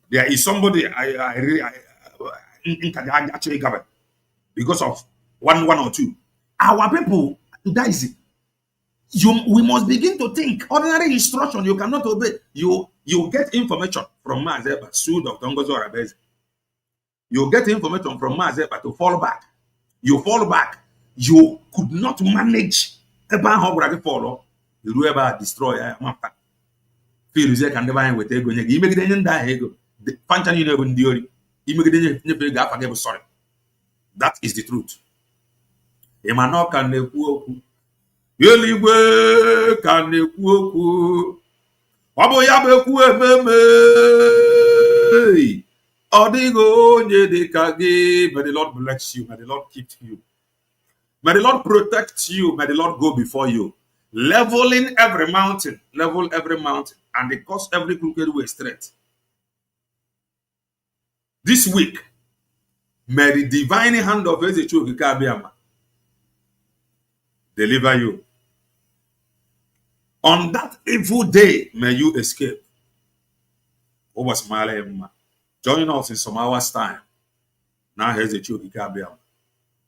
S2: There is somebody I really actually covered because of one or two. Our people, that is it. We must begin to think. Ordinary instruction you cannot obey. You get information from Mazeba, Sue Dr. Ngozo Arabeze. You get information from Mazeba to fall back. You fall back. You could not manage a follow. You ever destroy a map. Feel you can never with ego. You make it in that ego. The function you never endure. You make it in sorry. That is the truth. Emmanuel can Yeligwe can ekwu Wabo ya bekwu ememe Odigo onye dika gị. May the Lord bless you. May the Lord keep you. May the Lord protect you. May the Lord go before you. Leveling every mountain. Level every mountain. And they cause every crooked way straight. This week, may the divine hand of Ezechiel Kikabiama deliver you. On that evil day, may you escape. Join us in some hours' time. Now, Ezechiel Kikabiama.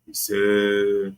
S2: He said,